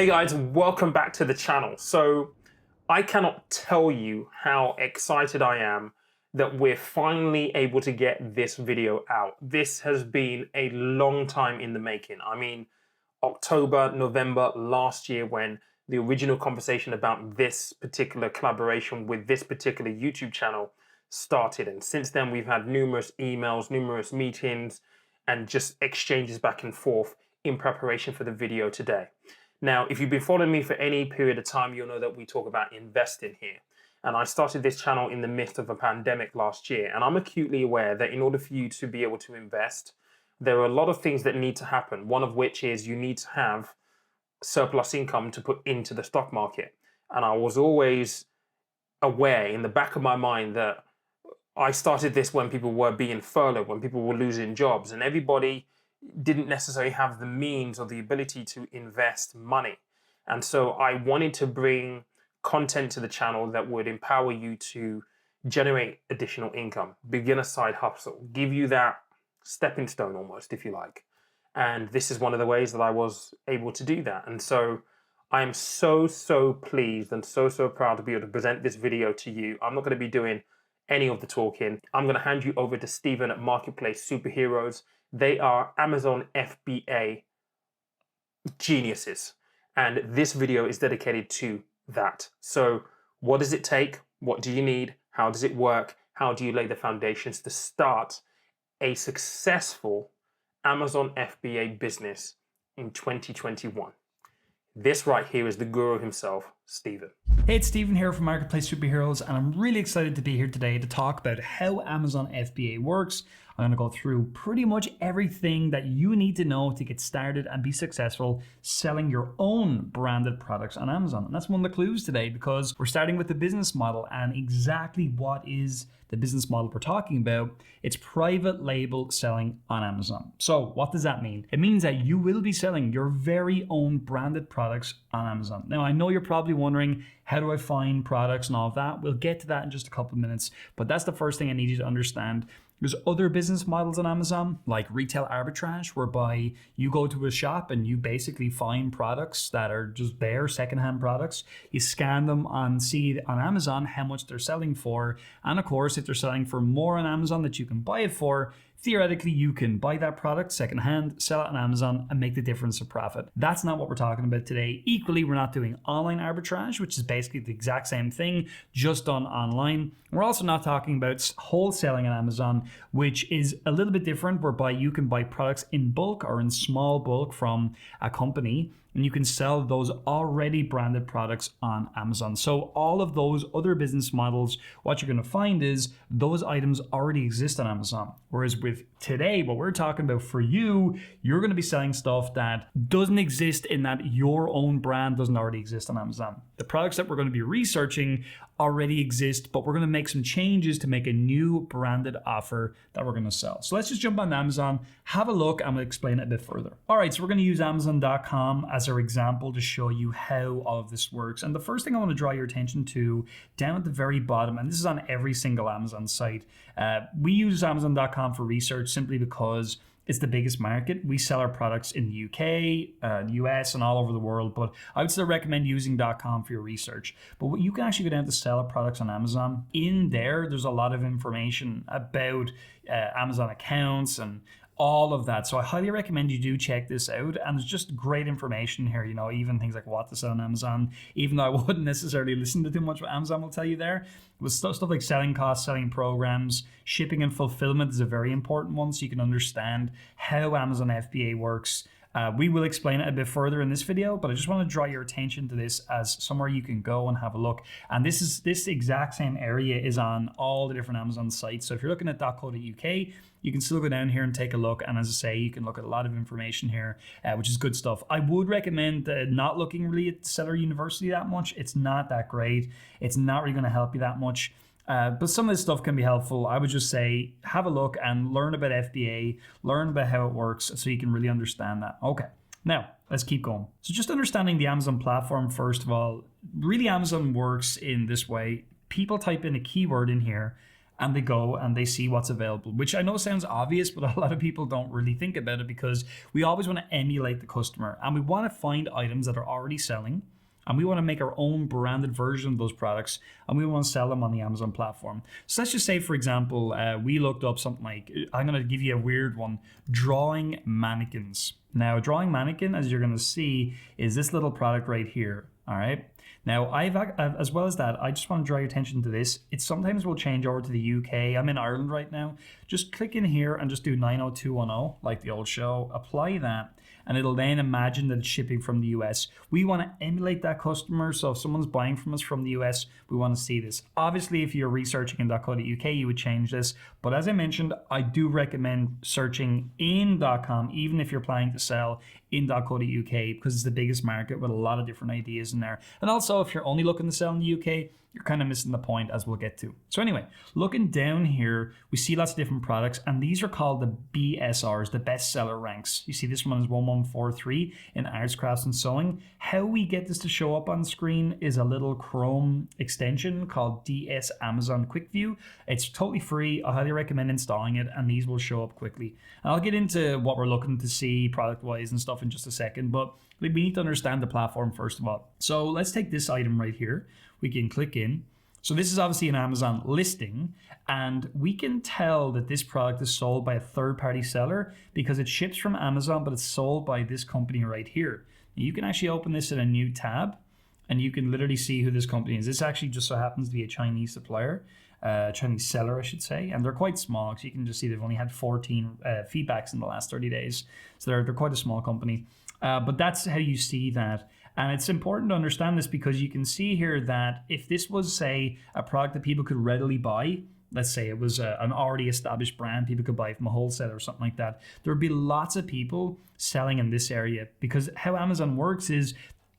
Hey guys, welcome back to the channel. So I cannot tell you how excited I am that we're finally able to get this video out. This has been a long time in the making. I mean, October, November last year when the original conversation about this particular collaboration with this particular YouTube channel started. And since then, we've had numerous emails, numerous meetings, and just exchanges back and forth in preparation for the video today. Now, if you've been following me for any period of time, you'll know that we talk about investing here. And I started this channel in the midst of a pandemic last year. And I'm acutely aware that in order for you to be able to invest, there are a lot of things that need to happen. One of which is you need to have surplus income to put into the stock market. And I was always aware in the back of my mind that I started this when people were being furloughed, when people were losing jobs, and everybody didn't necessarily have the means or the ability to invest money. And so I wanted to bring content to the channel that would empower you to generate additional income, begin a side hustle, give you that stepping stone almost, if you like. And this is one of the ways that I was able to do that. And so I am so pleased and so proud to be able to present this video to you. I'm not going to be doing any of the talking. I'm going to hand you over to Stephen at Marketplace Superheroes. They are Amazon FBA geniuses. And this video is dedicated to that. So what does it take? What do you need? How does it work? How do you lay the foundations to start a successful Amazon FBA business in 2021? This right here is the guru himself, Stephen. Hey, it's Stephen here from Marketplace Superheroes, and I'm really excited to be here today to talk about how Amazon FBA works. I'm going to go through pretty much everything that you need to know to get started and be successful selling your own branded products on Amazon. And that's one of the clues today, because we're starting with the business model. And exactly what is the business model we're talking about? It's private label selling on Amazon. So what does that mean? It means that you will be selling your very own branded products on Amazon. Now, I know you're probably wondering, how do I find products and all of that? We'll get to that in just a couple of minutes, but that's the first thing I need you to understand. There's other business models on Amazon, like retail arbitrage, whereby you go to a shop and you basically find products that are just there, secondhand products. You scan them and see on Amazon how much they're selling for. And of course, if they're selling for more on Amazon that you can buy it for, theoretically, you can buy that product secondhand, sell it on Amazon, and make the difference of profit. That's not what we're talking about today. Equally, we're not doing online arbitrage, which is basically the exact same thing, just done online. We're also not talking about wholesaling on Amazon, which is a little bit different, whereby you can buy products in bulk or in small bulk from a company, and you can sell those already branded products on Amazon. So all of those other business models, what you're going to find is those items already exist on Amazon. Whereas with today, what we're talking about for you, you're going to be selling stuff that doesn't exist, in that your own brand doesn't already exist on Amazon. The products that we're going to be researching already exist, but we're going to make some changes to make a new branded offer that we're going to sell. So let's just jump on Amazon, have a look, and we'll explain it a bit further. All right, so we're going to use Amazon.com as our example to show you how all of this works. And the first thing I want to draw your attention to down at the very bottom, and this is on every single Amazon site, we use Amazon.com for research simply because it's the biggest market. We sell our products in the UK, the US, and all over the world, but I would still recommend using .com for your research. But what you can actually go down to sell products on Amazon. In there, there's a lot of information about Amazon accounts and all of that. So I highly recommend you do check this out. And there's just great information here, you know, even things like what to sell on Amazon, even though I wouldn't necessarily listen to too much what Amazon will tell you there. With stuff like selling costs, selling programs, shipping and fulfillment is a very important one, so you can understand how Amazon FBA works. We will explain it a bit further in this video, but I just want to draw your attention to this as somewhere you can go and have a look. And this exact same area is on all the different Amazon sites. So if you're looking at .co.uk, you can still go down here and take a look. And as I say, you can look at a lot of information here, which is good stuff. I would recommend not looking really at Seller University that much. It's not that great. It's not really going to help you that much. But some of this stuff can be helpful. I would just say, have a look and learn about FBA, learn about how it works so you can really understand that. Okay, now let's keep going. So just understanding the Amazon platform, first of all, really Amazon works in this way. People type in a keyword in here and they go and they see what's available, which I know sounds obvious, but a lot of people don't really think about it because we always want to emulate the customer and we want to find items that are already selling. And we want to make our own branded version of those products and we want to sell them on the Amazon platform. So let's just say, for example, we looked up something like, I'm going to give you a weird one, drawing mannequins. Now, a drawing mannequin, as you're going to see, is this little product right here. All right. Now, I've as well as that, I just want to draw your attention to this. It sometimes will change over to the UK. I'm in Ireland right now. Just click in here and just do 90210, like the old show. Apply that. And it'll then imagine that it's shipping from the US. We want to emulate that customer. So if someone's buying from us from the US, we want to see this. Obviously, if you're researching in .co.uk, you would change this. But as I mentioned, I do recommend searching in .com, even if you're planning to sell in .co.uk, because it's the biggest market with a lot of different ideas in there. And also, if you're only looking to sell in the UK, you're kind of missing the point, as we'll get to. So anyway, looking down here, we see lots of different products, and these are called the BSRs, the bestseller ranks. You see this one is 1143 in arts, crafts, and sewing. How we get this to show up on screen is a little Chrome extension called DS Amazon Quick View. It's totally free. I highly recommend installing it, and these will show up quickly. And I'll get into what we're looking to see product-wise and stuff in just a second, but we need to understand the platform first of all. So let's take this item right here. We can click in. So this is obviously an Amazon listing, and we can tell that this product is sold by a third-party seller because it ships from Amazon, but it's sold by this company right here. You can actually open this in a new tab, and you can literally see who this company is. This actually just so happens to be a Chinese supplier, Chinese seller, I should say, and they're quite small. So you can just see they've only had 14 feedbacks in the last 30 days. So they're quite a small company. But that's how you see that. And it's important to understand this because you can see here that if this was, say, a product that people could readily buy, let's say it was an already established brand, people could buy from a wholesaler or something like that, there would be lots of people selling in this area, because how Amazon works is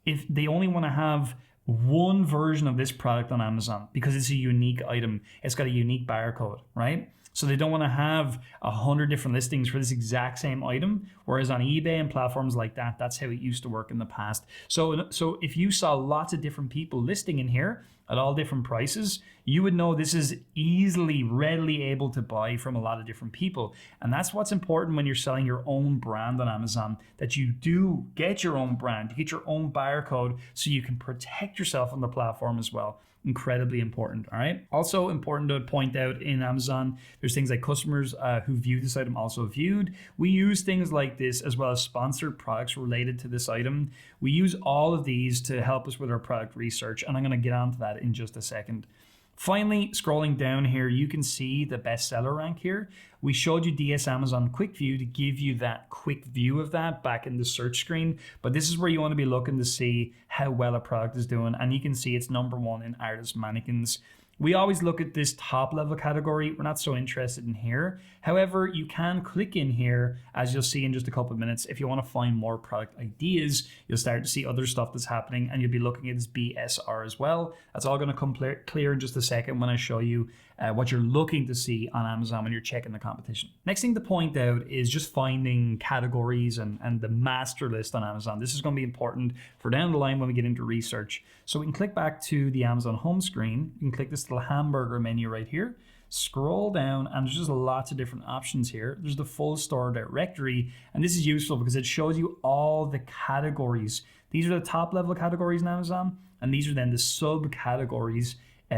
if they only want to have one version of this product on Amazon because it's a unique item, it's got a unique barcode, right? So they don't want to have 100 different listings for this exact same item. Whereas on eBay and platforms like that, that's how it used to work in the past. So if you saw lots of different people listing in here at all different prices, you would know this is easily, readily able to buy from a lot of different people. And that's what's important when you're selling your own brand on Amazon, that you do get your own brand, you get your own barcode so you can protect yourself on the platform as well. Incredibly important. All right. Also important to point out in Amazon, there's things like customers who view this item also viewed. We use things like this as well as sponsored products related to this item. We use all of these to help us with our product research, and I'm going to get onto that in just a second. Finally, scrolling down here, you can see the bestseller rank here. We showed you DS Amazon Quick View to give you that quick view of that back in the search screen. But this is where you want to be looking to see how well a product is doing. And you can see it's #1 in artist mannequins. We always look at this top level category. We're not so interested in here. However, you can click in here, as you'll see in just a couple of minutes. If you want to find more product ideas, you'll start to see other stuff that's happening, and you'll be looking at this BSR as well. That's all going to come clear in just a second when I show you what you're looking to see on Amazon when you're checking the competition. Next thing to point out is just finding categories and the master list on Amazon. This is going to be important for down the line when we get into research. So we can click back to the Amazon home screen. You can click this little hamburger menu right here. Scroll down, and there's just lots of different options here. There's the full store directory, and this is useful because it shows you all the categories. These are the top level categories in Amazon, and these are then the subcategories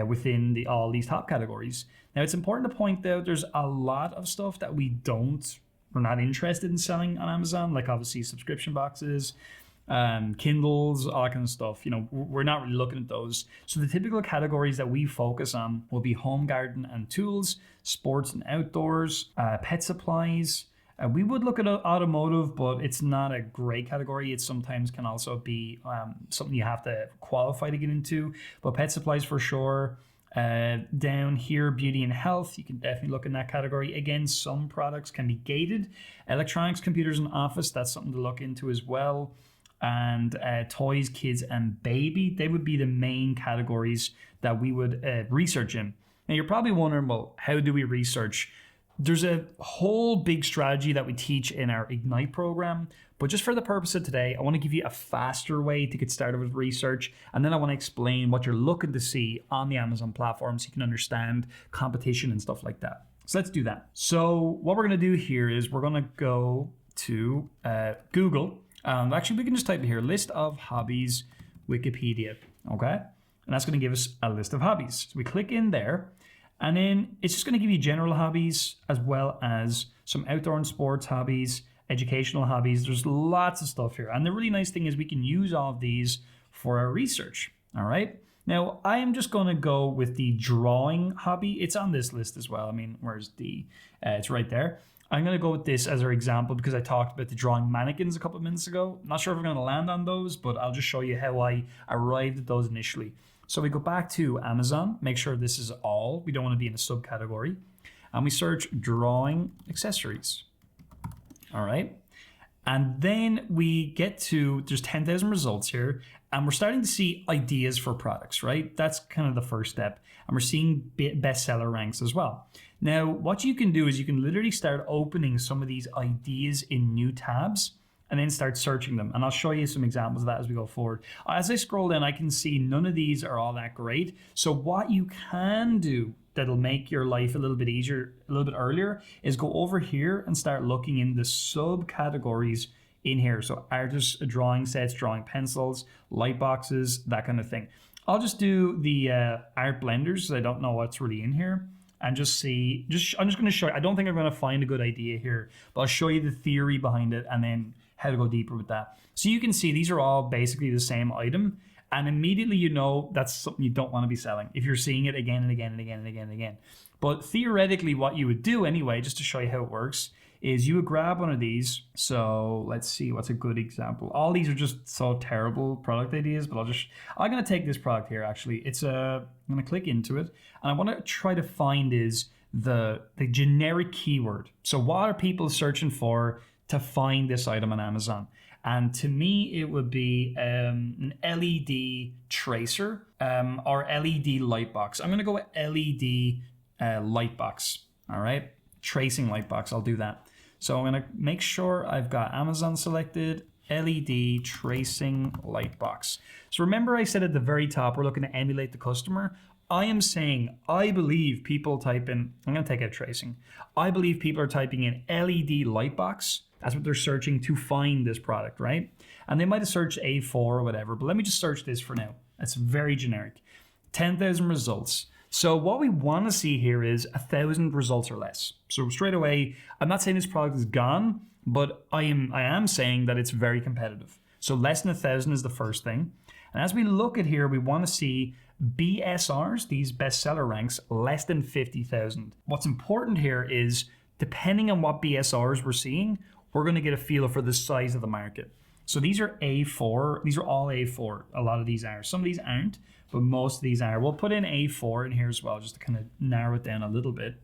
within all these top categories. Now, it's important to point out there's a lot of stuff that we're not interested in selling on Amazon, like obviously subscription boxes, Kindles, all that kind of stuff. You know, we're not really looking at those. So the typical categories that we focus on will be home, garden and tools, sports and outdoors, pet supplies. We would look at automotive, but it's not a great category. It sometimes can also be something you have to qualify to get into, but pet supplies for sure. Down here, beauty and health, you can definitely look in that category. Again, some products can be gated. Electronics, computers and office, that's something to look into as well. And toys, kids and baby, they would be the main categories that we would research in. Now you're probably wondering, well, how do we research? There's a whole big strategy that we teach in our Ignite program, but just for the purpose of today, I want to give you a faster way to get started with research, and then I want to explain what you're looking to see on the Amazon platform so you can understand competition and stuff like that. So let's do that. So what we're going to do here is we're going to go to Google. Actually, we can just type it here, list of hobbies, Wikipedia, okay? And that's going to give us a list of hobbies. So we click in there, and then it's just going to give you general hobbies as well as some outdoor and sports hobbies, educational hobbies. There's lots of stuff here. And the really nice thing is we can use all of these for our research, all right? Now, I am just going to go with the drawing hobby. It's on this list as well. I mean, where's the, it's right there. I'm going to go with this as our example because I talked about the drawing mannequins a couple of minutes ago. I'm not sure if we're going to land on those, but I'll just show you how I arrived at those initially. So we go back to Amazon, make sure this is all. We don't want to be in a subcategory. And we search drawing accessories. All right. And then we get to, there's 10,000 results here. And we're starting to see ideas for products, right? That's kind of the first step. And we're seeing bestseller ranks as well. Now, what you can do is you can literally start opening some of these ideas in new tabs and then start searching them. And I'll show you some examples of that as we go forward. As I scroll down, I can see none of these are all that great. So what you can do that'll make your life a little bit easier, a little bit earlier, is go over here and start looking in the subcategories in here. So artists, drawing sets, drawing pencils, light boxes, that kind of thing. I'll just do the art blenders because I don't know what's really in here. And just see, I'm just going to show you. I don't think I'm going to find a good idea here, but I'll show you the theory behind it and then how to go deeper with that. So you can see these are all basically the same item, and immediately you know that's something you don't want to be selling if you're seeing it again and again and again and again and again. But theoretically, what you would do anyway, just to show you how it works, is you would grab one of these. So let's see what's a good example. All these are just so terrible product ideas, but I'm going to take this product here. Actually, I'm going to click into it, and I want to try to find is the generic keyword. So what are people searching for to find this item on Amazon? And to me, it would be an LED tracer or LED light box. I'm going to go with LED light box. All right, tracing light box. I'll do that. So I'm going to make sure I've got Amazon selected, LED tracing light box. So remember I said at the very top, we're looking to emulate the customer. I am saying, I believe people type in, I'm going to take out tracing. I believe people are typing in LED light box. That's what they're searching to find this product, right? And they might have searched A4 or whatever, but let me just search this for now. It's very generic. 10,000 results. So what we want to see here is 1,000 results or less. So straight away, I'm not saying this product is gone, but I am saying that it's very competitive. So less than 1,000 is the first thing. And as we look at here, we want to see BSRs, these bestseller ranks, less than 50,000. What's important here is depending on what BSRs we're seeing, we're going to get a feel for the size of the market. So these are A4. These are all A4. A lot of these are. Some of these aren't, but most of these are. We'll put in A4 in here as well, just to kind of narrow it down a little bit.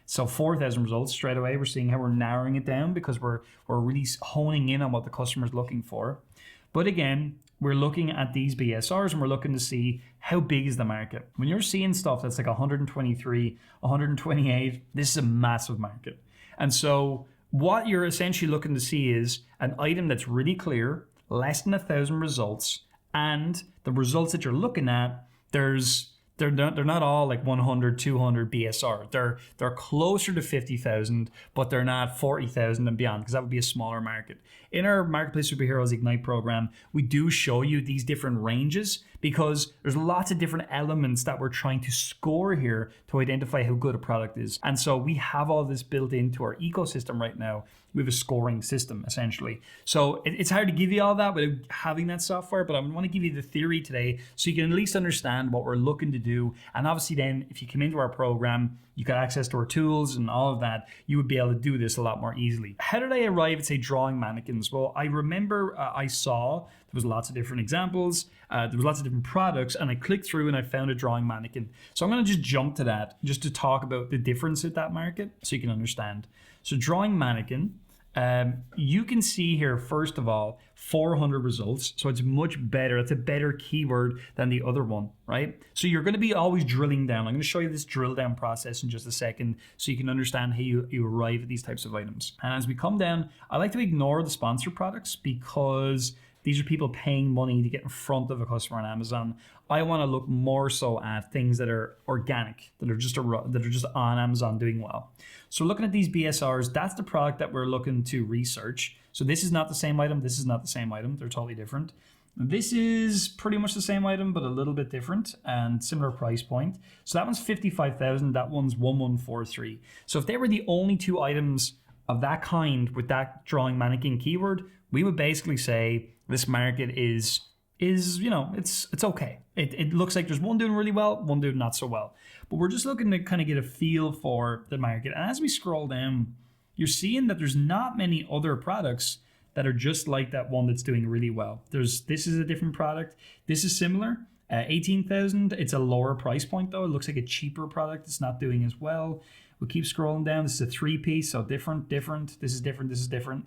So 4,000 results straight away. We're seeing how we're narrowing it down because we're really honing in on what the customer's looking for. But again, we're looking at these BSRs and we're looking to see how big is the market. When you're seeing stuff that's like 123, 128, this is a massive market. And so what you're essentially looking to see is an item that's really clear, less than 1,000 results, and the results that you're looking at, they're not all like 100, 200 BSR. They're closer to 50,000, but they're not 40,000 and beyond because that would be a smaller market. In our Marketplace Superheroes Ignite program, we do show you these different ranges because there's lots of different elements that we're trying to score here to identify how good a product is. And so we have all this built into our ecosystem right now. We have a scoring system essentially. So it's hard to give you all that without having that software, but I want to give you the theory today so you can at least understand what we're looking to do. And obviously then if you come into our program, you got access to our tools and all of that, you would be able to do this a lot more easily. How did I arrive at, say, drawing mannequins? Well, I remember I saw there was lots of different examples, there was lots of different products, and I clicked through and I found a drawing mannequin. So I'm going to just jump to that just to talk about the difference at that market so you can understand. So drawing mannequin, You can see here, first of all, 400 results. So it's much better. It's a better keyword than the other one, right? So you're going to be always drilling down. I'm going to show you this drill down process in just a second so you can understand how you arrive at these types of items. And as we come down, I like to ignore the sponsored products because these are people paying money to get in front of a customer on Amazon. I want to look more so at things that are organic, that are just on Amazon doing well. So looking at these BSRs, that's the product that we're looking to research. So this is not the same item. This is not the same item. They're totally different. This is pretty much the same item, but a little bit different and similar price point. So that one's 55,000. That one's 1143. So if they were the only two items of that kind with that drawing mannequin keyword, we would basically say this market is it's okay. It looks like there's one doing really well, one doing not so well. But we're just looking to kind of get a feel for the market. And as we scroll down, you're seeing that there's not many other products that are just like that one that's doing really well. This is a different product. This is similar. 18,000. It's a lower price point though. It looks like a cheaper product. It's not doing as well. We'll keep scrolling down. This is a 3-piece, so different. This is different. This is different.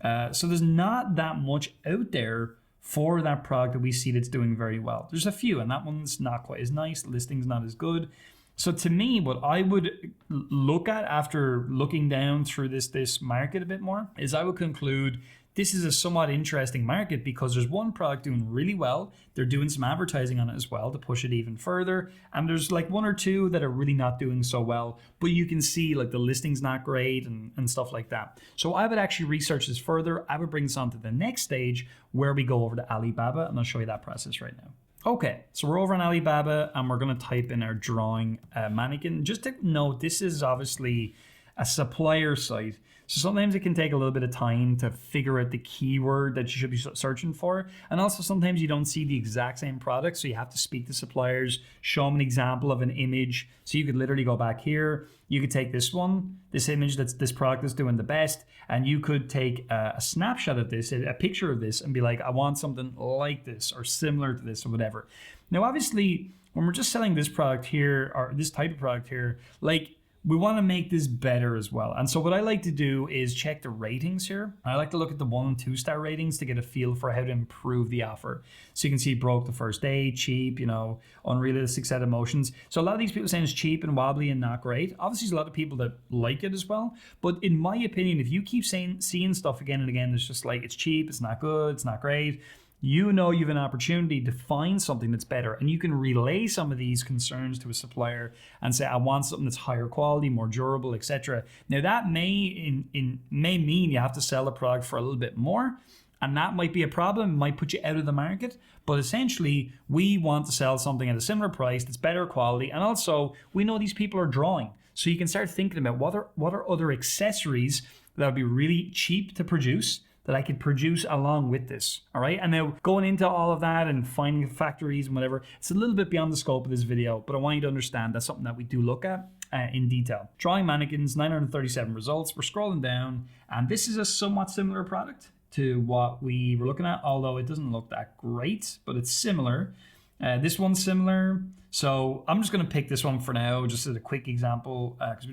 So there's not that much out there for that product that we see that's doing very well. There's a few, and that one's not quite as nice. The listing's not as good. So to me, what I would look at after looking down through this market a bit more is I would conclude this is a somewhat interesting market because there's one product doing really well. They're doing some advertising on it as well to push it even further. And there's like one or two that are really not doing so well, but you can see like the listing's not great and stuff like that. So I would actually research this further. I would bring this on to the next stage where we go over to Alibaba, and I'll show you that process right now. Okay, so we're over on Alibaba and we're going to type in our drawing mannequin. Just to note, this is obviously a supplier site. So sometimes it can take a little bit of time to figure out the keyword that you should be searching for. And also sometimes you don't see the exact same product. So you have to speak to suppliers, show them an example of an image. So you could literally go back here. You could take this one, this image that's this product is doing the best. And you could take a snapshot of this, a picture of this and be like, I want something like this or similar to this or whatever. Now, obviously, when we're just selling this product here or this type of product here, like, we want to make this better as well. And so what I like to do is check the ratings here. I like to look at the 1 and 2 star ratings to get a feel for how to improve the offer. So you can see broke the first day, cheap, unrealistic set of emotions. So a lot of these people saying it's cheap and wobbly and not great. Obviously, there's a lot of people that like it as well. But in my opinion, if you keep seeing stuff again and again, it's just like, it's cheap, it's not good, it's not great. You have an opportunity to find something that's better, and you can relay some of these concerns to a supplier and say, I want something that's higher quality, more durable, etc. Now that may mean you have to sell the product for a little bit more, and that might be a problem, it might put you out of the market. But essentially, we want to sell something at a similar price that's better quality, and also we know these people are drawing. So you can start thinking about what are other accessories that would be really cheap to produce that I could produce along with this, all right? And now going into all of that and finding factories and whatever, it's a little bit beyond the scope of this video, but I want you to understand that's something that we do look at in detail. Drawing mannequins, 937 results. We're scrolling down, and this is a somewhat similar product to what we were looking at, although it doesn't look that great, but it's similar. This one's similar. So I'm just gonna pick this one for now, just as a quick example, because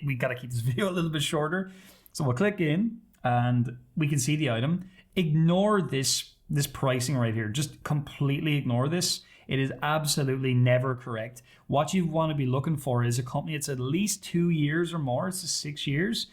we gotta keep this video a little bit shorter. So we'll click in, and we can see the item. Ignore this pricing right here. Just completely ignore this. It is absolutely never correct. What you want to be looking for is a company that's at least 2 years or more. It's 6 years.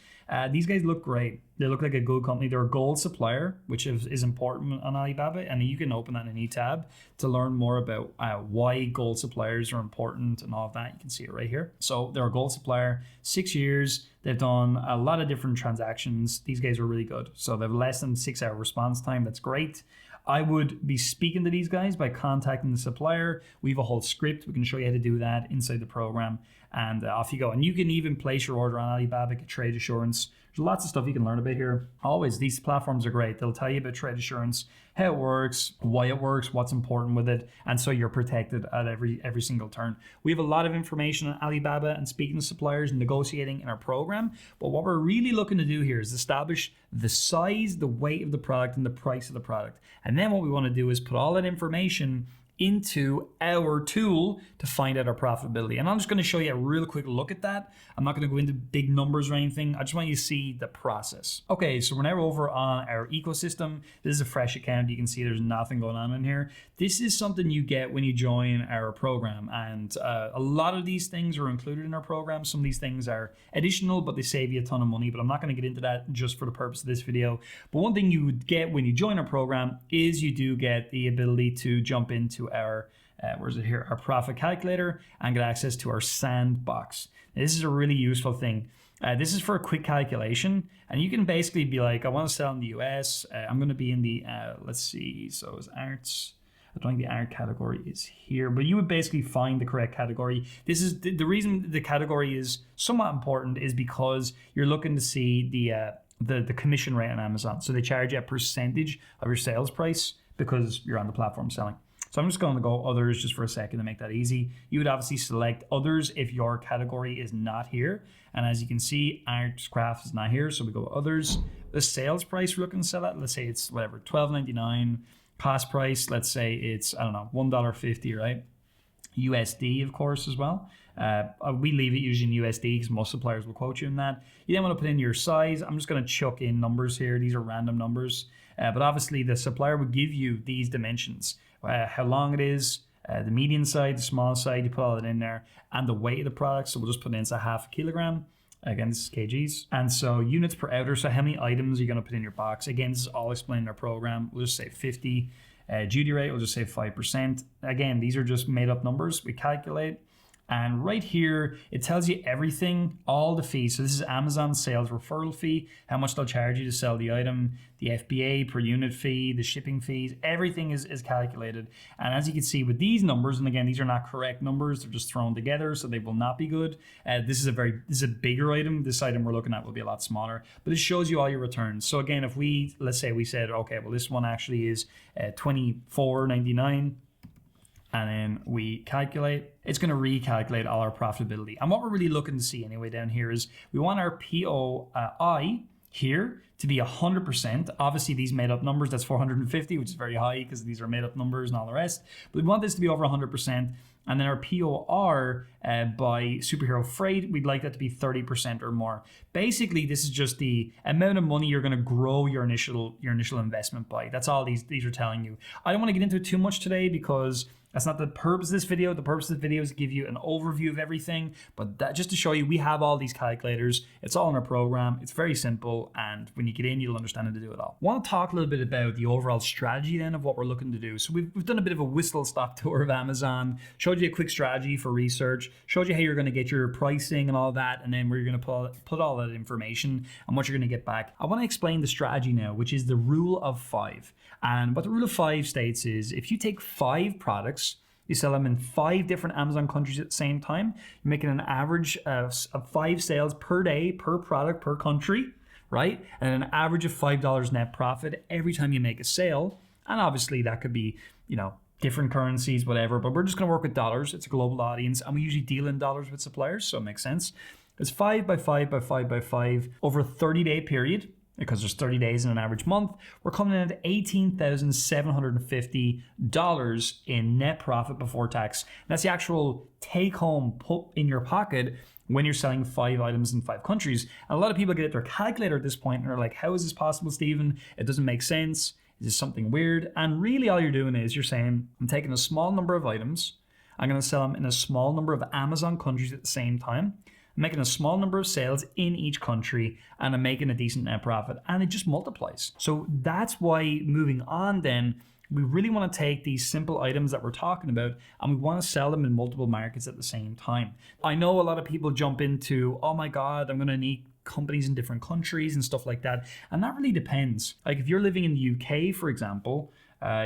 These guys look great. They look like a good company. They're a gold supplier, which is important on Alibaba. And you can open that in any tab to learn more about why gold suppliers are important and all of that. You can see it right here. So they're a gold supplier, 6 years. They've done a lot of different transactions. These guys are really good. So they have less than 6 hour response time. That's great. I would be speaking to these guys by contacting the supplier. We have a whole script. We can show you how to do that inside the program, and off you go. And you can even place your order on Alibaba, get trade assurance. There's lots of stuff you can learn about here. Always, these platforms are great. They'll tell you about trade assurance, how it works, why it works, what's important with it, and so you're protected at every single turn. We have a lot of information on Alibaba and speaking to suppliers and negotiating in our program, but what we're really looking to do here is establish the size, the weight of the product, and the price of the product. And then what we want to do is put all that information into our tool to find out our profitability. And I'm just going to show you a real quick look at that. I'm not going to go into big numbers or anything. I just want you to see the process. Okay, so we're now over on our ecosystem. This is a fresh account. You can see there's nothing going on in here. This is something you get when you join our program. And a lot of these things are included in our program. Some of these things are additional, but they save you a ton of money. But I'm not going to get into that just for the purpose of this video. But one thing you would get when you join our program is you do get the ability to jump into our our profit calculator and get access to our sandbox. Now, this is a really useful thing. This is for a quick calculation, and you can basically be like, I want to sell in the US. I'm going to be in the let's see. So it's arts. I don't think the art category is here, but you would basically find the correct category. This is the reason the category is somewhat important is because you're looking to see the commission rate on Amazon. So they charge you a percentage of your sales price because you're on the platform selling. So I'm just going to go others just for a second to make that easy. You would obviously select others if your category is not here. And as you can see, arts, crafts is not here. So we go others. The sales price we're looking to sell at, let's say it's whatever, $12.99. Cost price, let's say it's, I don't know, $1.50, right? USD, of course, as well. We leave it usually in USD because most suppliers will quote you in that. You then want to put in your size. I'm just going to chuck in numbers here. These are random numbers. But obviously the supplier would give you these dimensions. How long it is, the medium side, the small side, you put all that in there, and the weight of the product. So we'll just put in a half a kilogram. Again, this is kgs. And so units per outer, so how many items are you going to put in your box? Again, this is all explained in our program. We'll just say 50. Duty rate, we'll just say 5%. Again, these are just made up numbers. We calculate. And right here, it tells you everything, all the fees. So this is Amazon sales referral fee, how much they'll charge you to sell the item, the FBA per unit fee, the shipping fees, everything is calculated. And as you can see with these numbers, and again, these are not correct numbers, they're just thrown together, so they will not be good. This is a bigger item. This item we're looking at will be a lot smaller, but it shows you all your returns. So again, if let's say we said, okay, well, this one actually is $24.99. And then we calculate, it's going to recalculate all our profitability. And what we're really looking to see anyway down here is we want our POI here to be 100%. Obviously these made up numbers, that's 450, which is very high because these are made up numbers and all the rest. But we want this to be over 100%. And then our POR by superhero freight, we'd like that to be 30% or more. Basically, this is just the amount of money you're going to grow your initial investment by. That's all these are telling you. I don't want to get into it too much today because that's not the purpose of this video. The purpose of the video is to give you an overview of everything, but that, just to show you, we have all these calculators. It's all in our program. It's very simple, and when you get in, you'll understand how to do it all. I want to talk a little bit about the overall strategy then of what we're looking to do. So we've done a bit of a whistle-stop tour of Amazon, showed you a quick strategy for research, showed you how you're going to get your pricing and all that, and then where you're going to put all that information and what you're going to get back. I want to explain the strategy now, which is the rule of 5. And what the rule of 5 states is if you take 5 products, you sell them in 5 different Amazon countries at the same time, you're making an average of 5 sales per day, per product, per country, right? And an average of $5 net profit every time you make a sale. And obviously that could be, different currencies, whatever, but we're just going to work with dollars. It's a global audience, and we usually deal in dollars with suppliers, so it makes sense. It's 5 by 5 by 5 by 5 over a 30-day period. Because there's 30 days in an average month, we're coming in at $18,750 in net profit before tax. That's the actual take home put in your pocket when you're selling 5 items in 5 countries. And a lot of people get their calculator at this point and are like, how is this possible, Stephen? It doesn't make sense. Is this something weird? And really all you're doing is you're saying, I'm taking a small number of items. I'm going to sell them in a small number of Amazon countries at the same time. I'm making a small number of sales in each country, and I'm making a decent net profit, and it just multiplies. So that's why moving on then, we really want to take these simple items that we're talking about and we want to sell them in multiple markets at the same time. I know a lot of people jump into, oh my God, I'm going to need companies in different countries and stuff like that. And that really depends. Like if you're living in the UK, for example,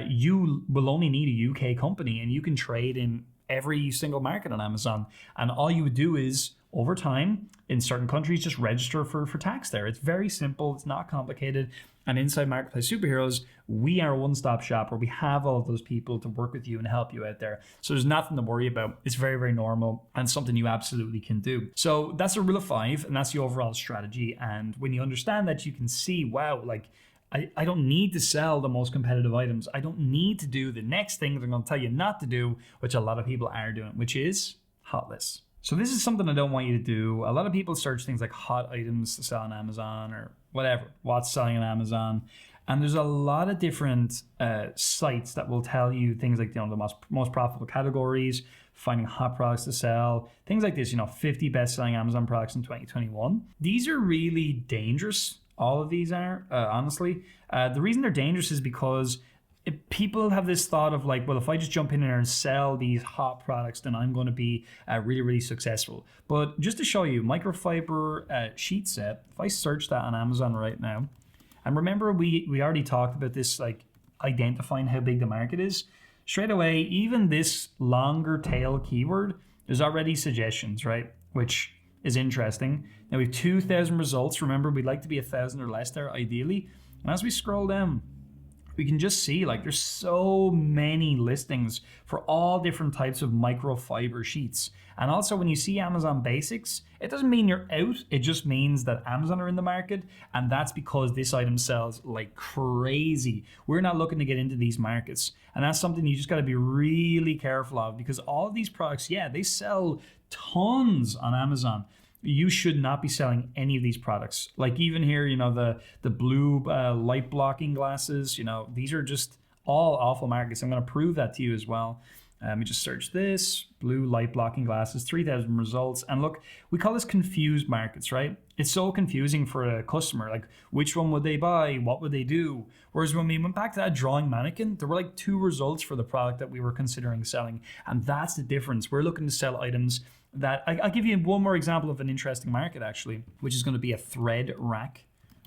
you will only need a UK company and you can trade in every single market on Amazon. And all you would do is over time in certain countries, just register for tax there. It's very simple. It's not complicated. And inside Marketplace Superheroes, we are a one-stop shop where we have all of those people to work with you and help you out there. So there's nothing to worry about. It's very, very normal and something you absolutely can do. So that's a rule of 5, and that's the overall strategy. And when you understand that, you can see, wow, like I don't need to sell the most competitive items. I don't need to do the next thing that I'm going to tell you not to do, which a lot of people are doing, which is hot lists. So this is something I don't want you to do. A lot of people search things like hot items to sell on Amazon or whatever, what's selling on Amazon. And there's a lot of different sites that will tell you things like, the most profitable categories, finding hot products to sell, things like this, 50 best-selling Amazon products in 2021. These are really dangerous. All of these are, honestly. The reason they're dangerous is because people have this thought of like, well, if I just jump in there and sell these hot products, then I'm going to be really, really successful. But just to show you, microfiber sheet set, if I search that on Amazon right now, and remember we already talked about this, like identifying how big the market is. Straight away, even this longer tail keyword, there's already suggestions, right? Which is interesting. Now we have 2,000 results. Remember, we'd like to be 1,000 or less there, ideally. And as we scroll down, we can just see like there's so many listings for all different types of microfiber sheets. And also when you see Amazon Basics, it doesn't mean you're out. It just means that Amazon are in the market. And that's because this item sells like crazy. We're not looking to get into these markets. And that's something you just got to be really careful of, because all of these products, yeah, they sell tons on Amazon. You should not be selling any of these products. Like even here, the blue light blocking glasses, these are just all awful markets. I'm going to prove that to you as well. Let me just search this, blue light blocking glasses, 3,000 results. And look, we call this confused markets, right? It's so confusing for a customer. Like, which one would they buy? What would they do? Whereas when we went back to that drawing mannequin, there were like 2 results for the product that we were considering selling. And that's the difference. We're looking to sell items that, I'll give you one more example of an interesting market actually, which is going to be a thread rack,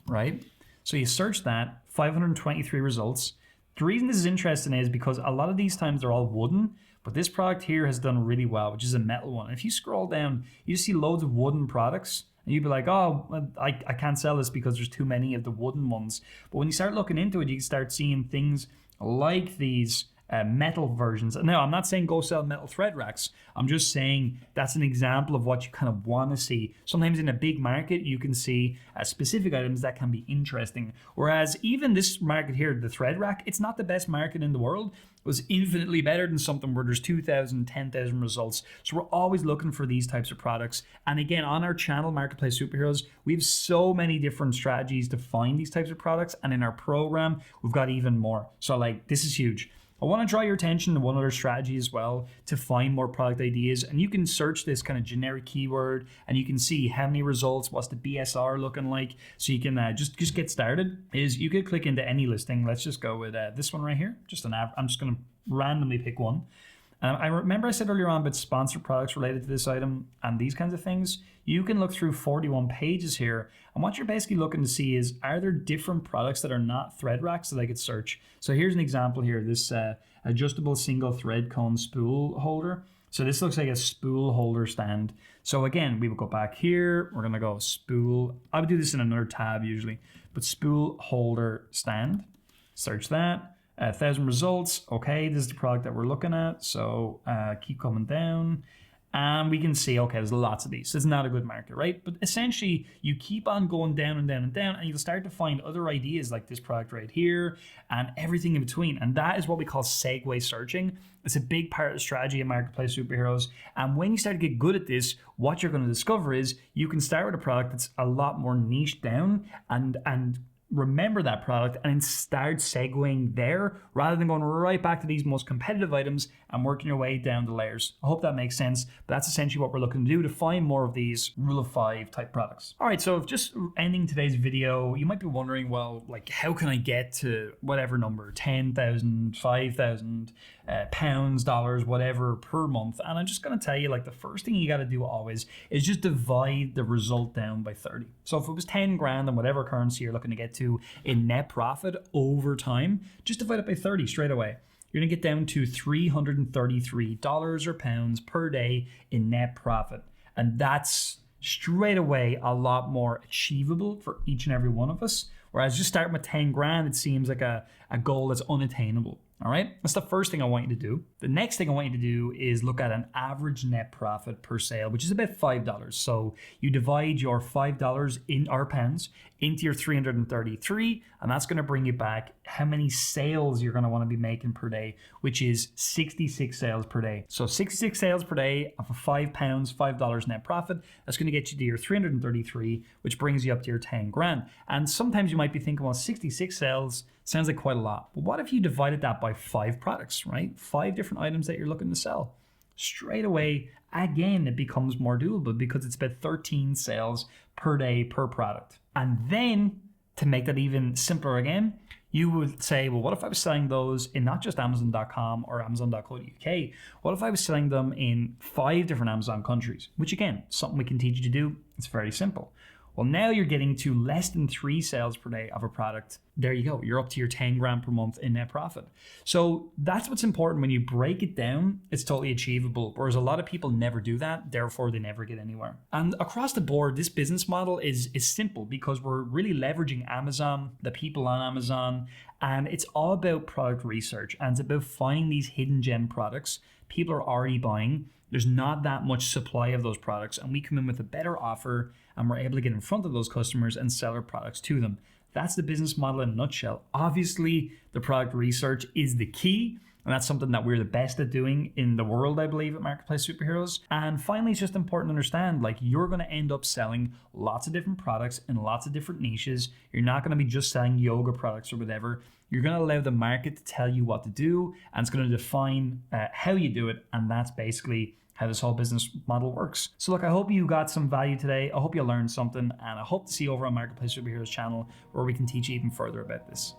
right? So you search that, 523 results. The reason this is interesting is because a lot of these times they're all wooden, but this product here has done really well, which is a metal one. And if you scroll down, you see loads of wooden products, and you'd be like, oh, I can't sell this because there's too many of the wooden ones. But when you start looking into it, you can start seeing things like these metal versions. Now, I'm not saying go sell metal thread racks. I'm just saying that's an example of what you kind of want to see. Sometimes in a big market, you can see specific items that can be interesting. Whereas even this market here, the thread rack, it's not the best market in the world. It was infinitely better than something where there's 2,000, 10,000 results. So we're always looking for these types of products. And again, on our channel, Marketplace Superheroes, we have so many different strategies to find these types of products. And in our program, we've got even more. So like, this is huge. I want to draw your attention to one other strategy as well to find more product ideas. And you can search this kind of generic keyword and you can see how many results, what's the BSR looking like. So you can just get started. Is you could click into any listing. Let's just go with this one right here. I'm just going to randomly pick one. I remember I said earlier on about sponsored products related to this item and these kinds of things. You can look through 41 pages here. And what you're basically looking to see is, are there different products that are not thread racks that I could search? So here's an example here, this adjustable single thread cone spool holder. So this looks like a spool holder stand. So again, we will go back here. We're going to go spool. I would do this in another tab usually, but spool holder stand. Search that. 1,000 results. Okay, this is the product that we're looking at. So keep coming down. And we can see, okay, there's lots of these. It's not a good market, right? But essentially, you keep on going down and down and down, and you'll start to find other ideas like this product right here and everything in between. And that is what we call segue searching. It's a big part of the strategy of Marketplace Superheroes. And when you start to get good at this, what you're going to discover is you can start with a product that's a lot more niche down and remember that product and then start segueing there rather than going right back to these most competitive items and working your way down the layers. I hope that makes sense, but that's essentially what we're looking to do to find more of these rule of 5 type products. All right, so just ending today's video, you might be wondering, well, like how can I get to whatever number, 10,000, 5,000 pounds, dollars, whatever per month? And I'm just gonna tell you, like the first thing you gotta do always is just divide the result down by 30. So if it was 10 grand in whatever currency you're looking to get to in net profit over time, just divide it by 30 straight away. You're gonna get down to $333 or pounds per day in net profit. And that's straight away a lot more achievable for each and every one of us. Whereas just starting with 10 grand, it seems like a goal that's unattainable. All right, that's the first thing I want you to do. The next thing I want you to do is look at an average net profit per sale, which is about $5. So you divide your $5 in our pounds into your 333, and that's going to bring you back how many sales you're going to want to be making per day, which is 66 sales per day. So 66 sales per day of a £5, $5 net profit, that's going to get you to your 333, which brings you up to your 10 grand. And sometimes you might be thinking, well, 66 sales sounds like quite a lot. But what if you divided that by 5 products, right? 5 different items that you're looking to sell. Straight away, again, it becomes more doable because it's about 13 sales per day per product. And then to make that even simpler again, you would say, well, what if I was selling those in not just Amazon.com or Amazon.co.uk? What if I was selling them in 5 different Amazon countries? Which again, something we can teach you to do. It's very simple. Well, now you're getting to less than 3 sales per day of a product. There you go. You're up to your 10 grand per month in net profit. So that's what's important. When you break it down, it's totally achievable. Whereas a lot of people never do that. Therefore, they never get anywhere. And across the board, this business model is simple because we're really leveraging Amazon, the people on Amazon, and it's all about product research. And it's about finding these hidden gem products people are already buying. There's not that much supply of those products, and we come in with a better offer and we're able to get in front of those customers and sell our products to them. That's the business model in a nutshell. Obviously, the product research is the key, and that's something that we're the best at doing in the world, I believe, at Marketplace Superheroes. And finally, it's just important to understand, like, you're going to end up selling lots of different products in lots of different niches. You're not going to be just selling yoga products or whatever. You're going to allow the market to tell you what to do, and it's going to define how you do it. And that's basically how this whole business model works. So look, I hope you got some value today. I hope you learned something, and I hope to see you over on Marketplace Superheroes channel where we can teach you even further about this.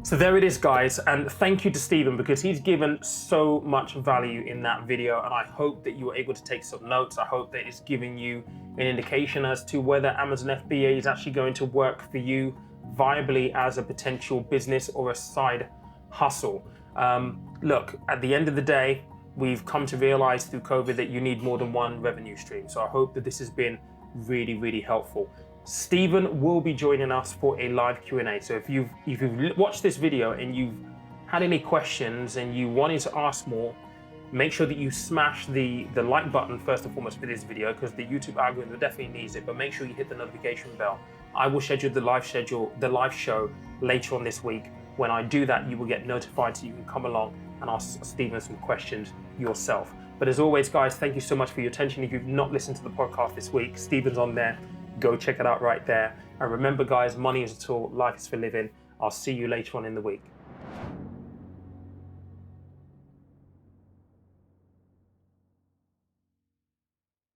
So there it is, guys, and thank you to Stephen because he's given so much value in that video, and I hope that you were able to take some notes. I hope that it's giving you an indication as to whether Amazon FBA is actually going to work for you viably as a potential business or a side hustle. Look, at the end of the day, we've come to realize through COVID that you need more than one revenue stream. So I hope that this has been really, really helpful. Stephen will be joining us for a live Q&A. So if you've watched this video and you've had any questions and you wanted to ask more, make sure that you smash the like button first and foremost for this video, because the YouTube algorithm definitely needs it, but make sure you hit the notification bell. I will schedule the live show later on this week. When I do that, you will get notified so you can come along and ask Stephen some questions yourself. But as always, guys, thank you so much for your attention. If you've not listened to the podcast this week, Stephen's on there. Go check it out right there. And remember, guys, money is a tool, life is for living. I'll see you later on in the week.